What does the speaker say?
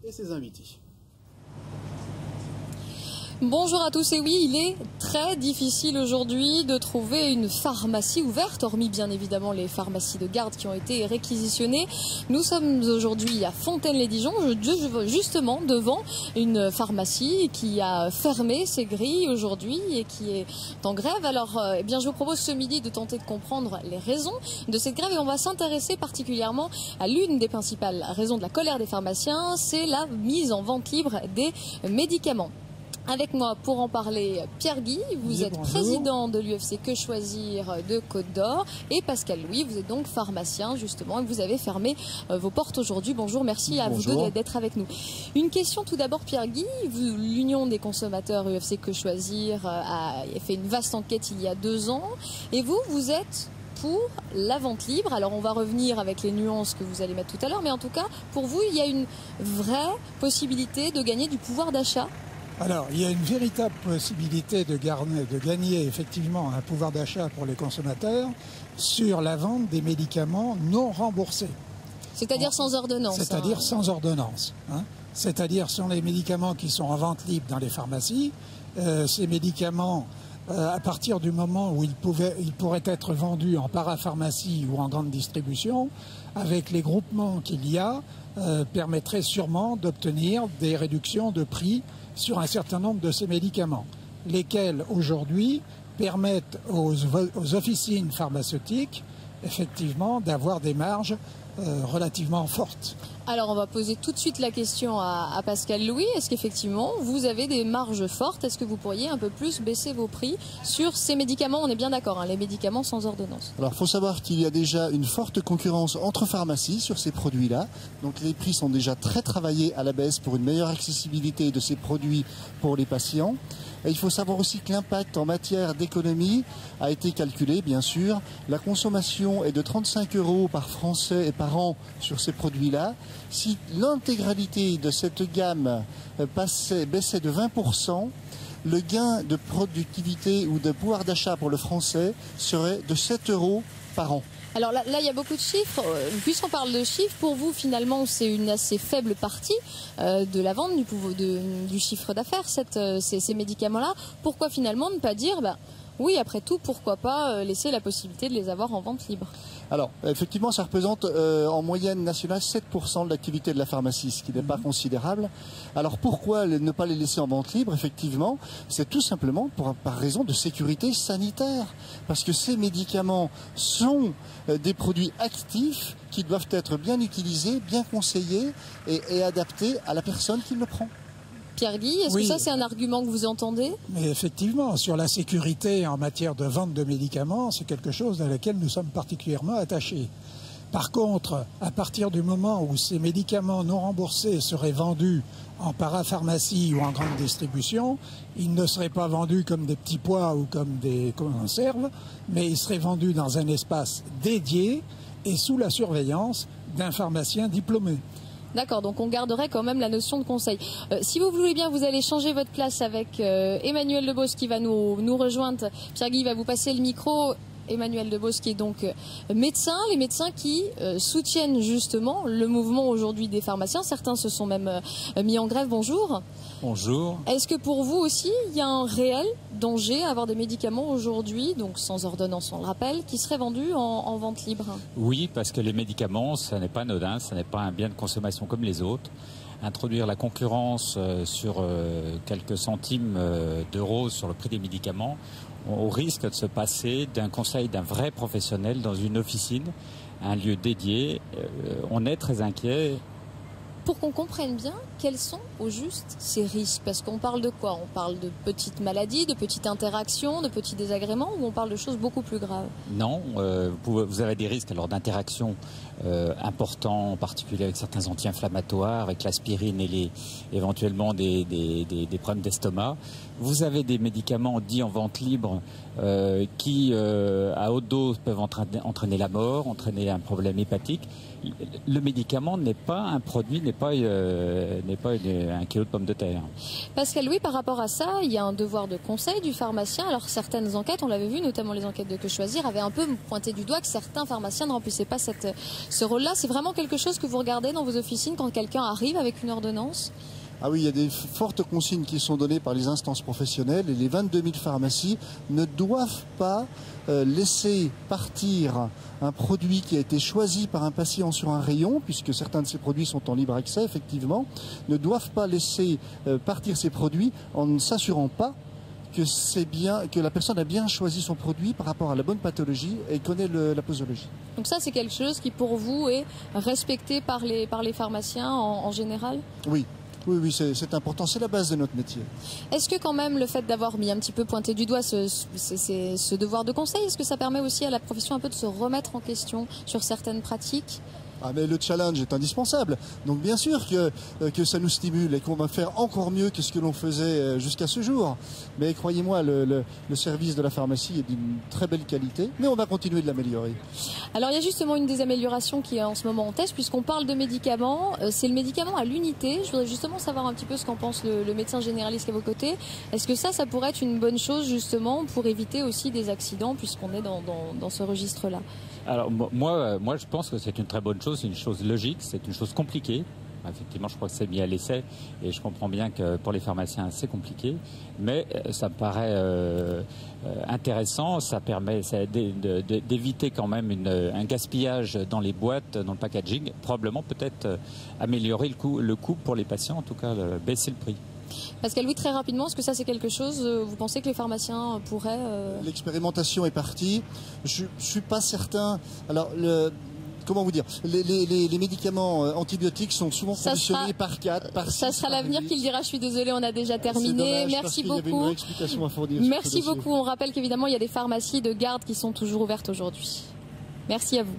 et ses invités. Bonjour à tous, et oui, il est très difficile aujourd'hui de trouver une pharmacie ouverte, hormis bien évidemment les pharmacies de garde qui ont été réquisitionnées. Nous sommes aujourd'hui à Fontaine-les-Dijon, justement devant une pharmacie qui a fermé ses grilles aujourd'hui et qui est en grève. Alors, eh bien, je vous propose ce midi de tenter de comprendre les raisons de cette grève et on va s'intéresser particulièrement à l'une des principales raisons de la colère des pharmaciens, c'est la mise en vente libre des médicaments. Avec moi pour en parler, Pierre Guy, vous êtes président de l'UFC Que Choisir de Côte d'Or, et Pascal Louis, vous êtes donc pharmacien justement et vous avez fermé vos portes aujourd'hui. Bonjour, merci à vous deux d'être avec nous. Une question tout d'abord, Pierre Guy, l'Union des consommateurs UFC Que Choisir a fait une vaste enquête il y a 2 ans, et vous êtes pour la vente libre. Alors on va revenir avec les nuances que vous allez mettre tout à l'heure, mais en tout cas, pour vous, il y a une vraie possibilité de gagner du pouvoir d'achat? Alors, il y a une véritable possibilité de gagner effectivement un pouvoir d'achat pour les consommateurs sur la vente des médicaments non remboursés. C'est-à-dire sans ordonnance. C'est-à-dire sans ordonnance. C'est-à-dire sur les médicaments qui sont en vente libre dans les pharmacies. Ces médicaments, à partir du moment où ils pourraient être vendus en parapharmacie ou en grande distribution, avec les groupements qu'il y a, permettraient sûrement d'obtenir des réductions de prix sur un certain nombre de ces médicaments, lesquels aujourd'hui permettent aux officines pharmaceutiques effectivement d'avoir des marges relativement fortes. Alors on va poser tout de suite la question à Pascal Louis. Est-ce qu'effectivement vous avez des marges fortes? Est-ce que vous pourriez un peu plus baisser vos prix sur ces médicaments? On est bien d'accord, les médicaments sans ordonnance. Alors il faut savoir qu'il y a déjà une forte concurrence entre pharmacies sur ces produits-là. Donc les prix sont déjà très travaillés à la baisse pour une meilleure accessibilité de ces produits pour les patients. Et il faut savoir aussi que l'impact en matière d'économie a été calculé, bien sûr. La consommation est de 35 € par Français et par an sur ces produits-là. Si l'intégralité de cette gamme baissait de 20%, le gain de productivité ou de pouvoir d'achat pour le Français serait de 7 € par an. Alors là, il y a beaucoup de chiffres. Puisqu'on parle de chiffres, pour vous, finalement, c'est une assez faible partie de la vente du chiffre d'affaires, ces médicaments-là. Pourquoi finalement ne pas dire, oui, après tout, pourquoi pas laisser la possibilité de les avoir en vente libre? Alors, effectivement, ça représente en moyenne nationale 7% de l'activité de la pharmacie, ce qui n'est pas considérable. Alors, pourquoi ne pas les laisser en vente libre? Effectivement, c'est tout simplement par raison de sécurité sanitaire. Parce que ces médicaments sont des produits actifs qui doivent être bien utilisés, bien conseillés et adaptés à la personne qui le prend. Pierre Guy, est-ce que ça c'est un argument que vous entendez? Mais effectivement, sur la sécurité en matière de vente de médicaments, c'est quelque chose à laquelle nous sommes particulièrement attachés. Par contre, à partir du moment où ces médicaments non remboursés seraient vendus en parapharmacie ou en grande distribution, ils ne seraient pas vendus comme des petits pois ou comme des conserves, mais ils seraient vendus dans un espace dédié et sous la surveillance d'un pharmacien diplômé. D'accord, donc on garderait quand même la notion de conseil. Si vous voulez bien, vous allez changer votre place avec Emmanuel Debos qui va nous rejoindre. Pierre Guy va vous passer le micro. Emmanuel Debos qui est donc médecin, les médecins qui soutiennent justement le mouvement aujourd'hui des pharmaciens. Certains se sont même mis en grève. Bonjour. Bonjour. Est-ce que pour vous aussi, il y a un réel danger à avoir des médicaments aujourd'hui, donc sans ordonnance, on le rappelle, qui seraient vendus en vente libre? Oui, parce que les médicaments, ça n'est pas anodin, ça n'est pas un bien de consommation comme les autres. Introduire la concurrence sur quelques centimes d'euros sur le prix des médicaments, on risque de se passer d'un conseil d'un vrai professionnel dans une officine, un lieu dédié. On est très inquiet. Pour qu'on comprenne bien, quels sont au juste ces risques? Parce qu'on parle de quoi? On parle de petites maladies, de petites interactions, de petits désagréments, ou on parle de choses beaucoup plus graves? Non, vous avez des risques alors d'interaction importants, en particulier avec certains anti-inflammatoires, avec l'aspirine et éventuellement des problèmes d'estomac. Vous avez des médicaments dits en vente libre qui, à haute dose, peuvent entraîner la mort, entraîner un problème hépatique. Le médicament n'est pas un produit, n'est pas un kilo de pommes de terre. Pascal Louis, par rapport à ça, il y a un devoir de conseil du pharmacien. Alors certaines enquêtes, on l'avait vu, notamment les enquêtes de Que Choisir, avaient un peu pointé du doigt que certains pharmaciens ne remplissaient pas ce rôle-là. C'est vraiment quelque chose que vous regardez dans vos officines quand quelqu'un arrive avec une ordonnance ? Ah oui, il y a des fortes consignes qui sont données par les instances professionnelles et les 22 000 pharmacies ne doivent pas laisser partir un produit qui a été choisi par un patient sur un rayon, puisque certains de ces produits sont en libre accès, effectivement, ne doivent pas laisser partir ces produits en ne s'assurant pas que la personne a bien choisi son produit par rapport à la bonne pathologie et connaît la posologie. Donc ça, c'est quelque chose qui, pour vous, est respecté par les pharmaciens en général ? Oui. Oui, c'est important, c'est la base de notre métier. Est-ce que quand même le fait d'avoir mis un petit peu pointé du doigt ce devoir de conseil, est-ce que ça permet aussi à la profession un peu de se remettre en question sur certaines pratiques ? Ah mais le challenge est indispensable, donc bien sûr que ça nous stimule et qu'on va faire encore mieux que ce que l'on faisait jusqu'à ce jour. Mais croyez-moi, le service de la pharmacie est d'une très belle qualité, mais on va continuer de l'améliorer. Alors il y a justement une des améliorations qui est en ce moment en test, puisqu'on parle de médicaments, c'est le médicament à l'unité. Je voudrais justement savoir un petit peu ce qu'en pense le médecin généraliste qui est à vos côtés. Est-ce que ça pourrait être une bonne chose justement pour éviter aussi des accidents, puisqu'on est dans ce registre-là ? Alors moi je pense que c'est une très bonne chose, c'est une chose logique, c'est une chose compliquée. Effectivement, je crois que c'est mis à l'essai et je comprends bien que pour les pharmaciens c'est compliqué, mais ça me paraît intéressant, ça permet d'éviter quand même un gaspillage dans les boîtes, dans le packaging, probablement peut-être améliorer le coût pour les patients, en tout cas baisser le prix. Pascal Louis, très rapidement, est-ce que ça c'est quelque chose, vous pensez que les pharmaciens pourraient... L'expérimentation est partie, je ne suis pas certain. Alors, comment vous dire, les médicaments antibiotiques sont souvent conditionnés par 4, par 6. Ça sera l'avenir qui le dira, je suis désolée, on a déjà terminé. Merci beaucoup. Merci beaucoup. On rappelle qu'évidemment, il y a des pharmacies de garde qui sont toujours ouvertes aujourd'hui. Merci à vous.